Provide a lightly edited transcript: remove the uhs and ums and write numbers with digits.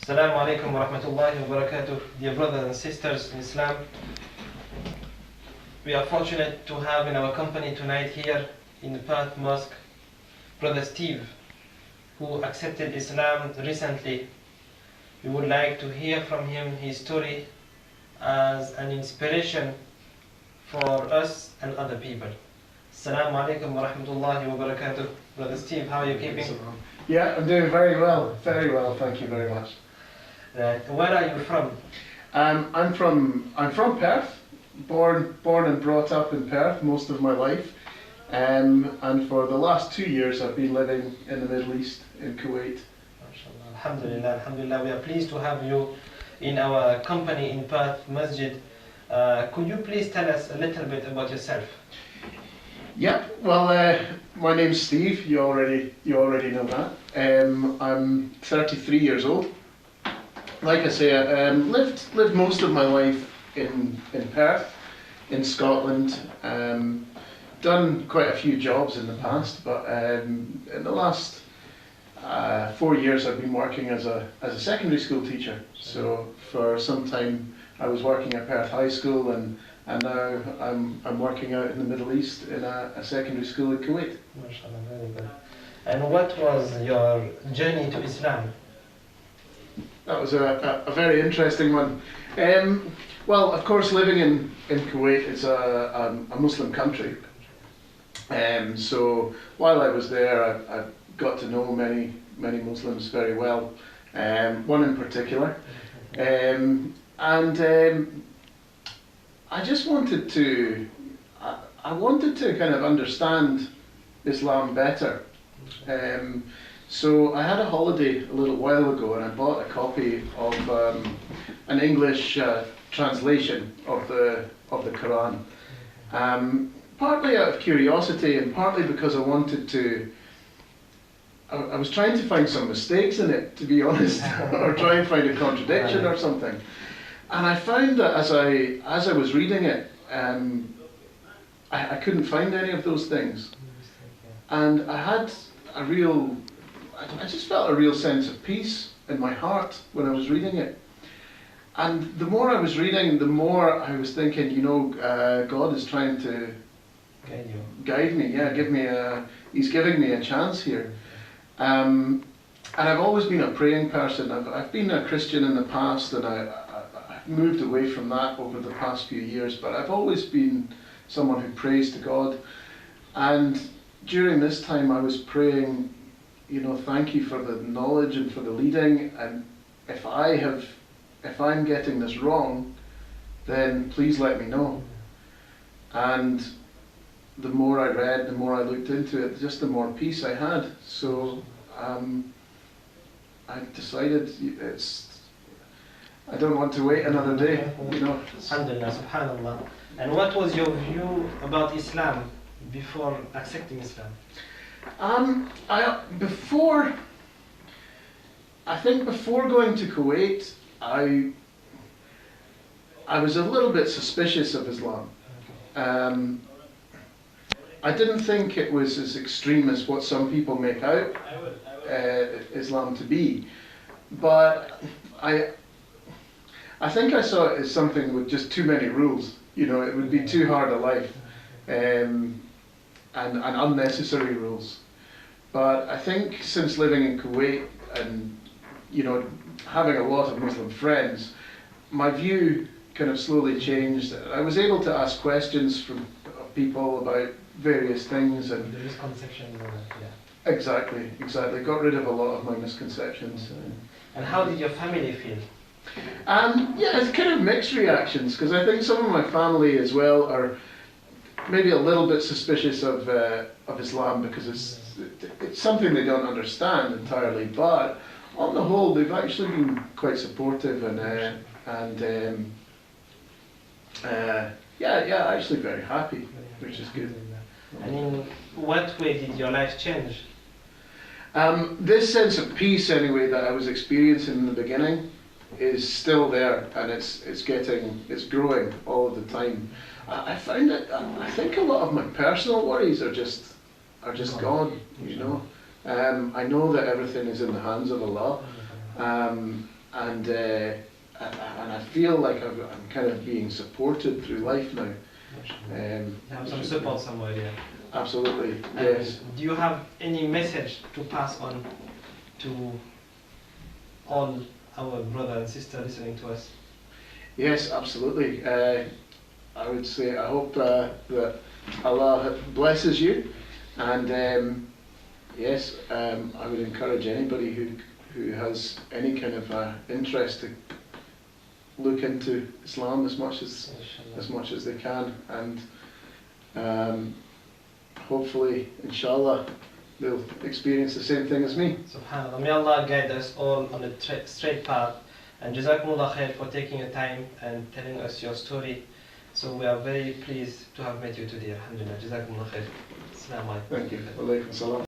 Assalamu alaikum wa rahmatullahi wa barakatuh. Dear brothers and sisters in Islam, we are fortunate to have in our company tonight here in the Perth Mosque Brother Steve, who accepted Islam recently. We would like to hear from him his story as an inspiration for us and other people. Assalamu alaikum wa rahmatullahi wa barakatuh. Brother Steve, how are you keeping? Yeah, I'm doing very well, thank you very much. Where are you from? I'm from Perth, born and brought up in Perth most of my life, and for the last 2 years I've been living in the Middle East, in Kuwait. Alhamdulillah, Alhamdulillah. We are pleased to have you in our company in Perth Masjid. Could you please tell us a little bit about yourself? Yep. Well, my name's Steve. You already know that. I'm 33 years old. Like I say, lived most of my life in Perth, in Scotland. Done quite a few jobs in the past, but in the last 4 years I've been working as a secondary school teacher. So for some time I was working at Perth High School, and now I'm working out in the Middle East in a secondary school in Kuwait. MashaAllah, very good. And what was your journey to Islam? That was a very interesting one. Well, of course, living in Kuwait is a Muslim country. So while I was there, I got to know many Muslims very well. One in particular, and I just wanted to kind of understand Islam better. So I had a holiday a little while ago, and I bought a copy of an English translation of the Quran. Partly out of curiosity, and partly because I wanted to. I was trying to find some mistakes in it, to be honest, or try and find a contradiction or something. And I found that as I was reading it, I couldn't find any of those things. And I just felt a real sense of peace in my heart when I was reading it. And the more I was reading, the more I was thinking, God is trying to guide me. Yeah, He's giving me a chance here. And I've always been a praying person. I've been a Christian in the past, and I've moved away from that over the past few years, but I've always been someone who prays to God. And during this time I was praying, thank you for the knowledge and for the leading, and if I'm getting this wrong, then please let me know. And the more I read, the more I looked into it, just the more peace I had. So I decided I don't want to wait another day, Alhamdulillah, subhanallah. And what was your view about Islam before accepting Islam? Before going to Kuwait, I was a little bit suspicious of Islam. I didn't think it was as extreme as what some people make out Islam to be, but I think I saw it as something with just too many rules. It would be too hard a life, and unnecessary rules. But I think since living in Kuwait and having a lot of Muslim friends, my view kind of slowly changed. I was able to ask questions from people about various things, and the misconceptions. Exactly. Got rid of a lot of my misconceptions. And how did your family feel? It's kind of mixed reactions, because I think some of my family as well are maybe a little bit suspicious of Islam, because it's something they don't understand entirely. But on the whole, they've actually been quite supportive, and actually very happy, which is good. And in what way did your life change? This sense of peace, anyway, that I was experiencing in the beginning is still there, and it's growing all of the time. I find that I think a lot of my personal worries are just gone. I know that everything is in the hands of Allah, and I feel like I'm kind of being supported through life now. You have some support somewhere, yeah. Absolutely, And yes. do you have any message to pass on to all our brothers and sisters listening to us? Yes, absolutely. I would say I hope that Allah blesses you, and yes, I would encourage anybody who has any kind of interest to look into Islam as much as they can, and hopefully, inshallah, they'll experience the same thing as me. Subhanallah. May Allah guide us all on the straight path. And Jazakumullah khair for taking your time and telling us your story. So we are very pleased to have met you today. Alhamdulillah. Jazakumullah khair. Assalamu alaikum. Thank you. Wa alaikum salam.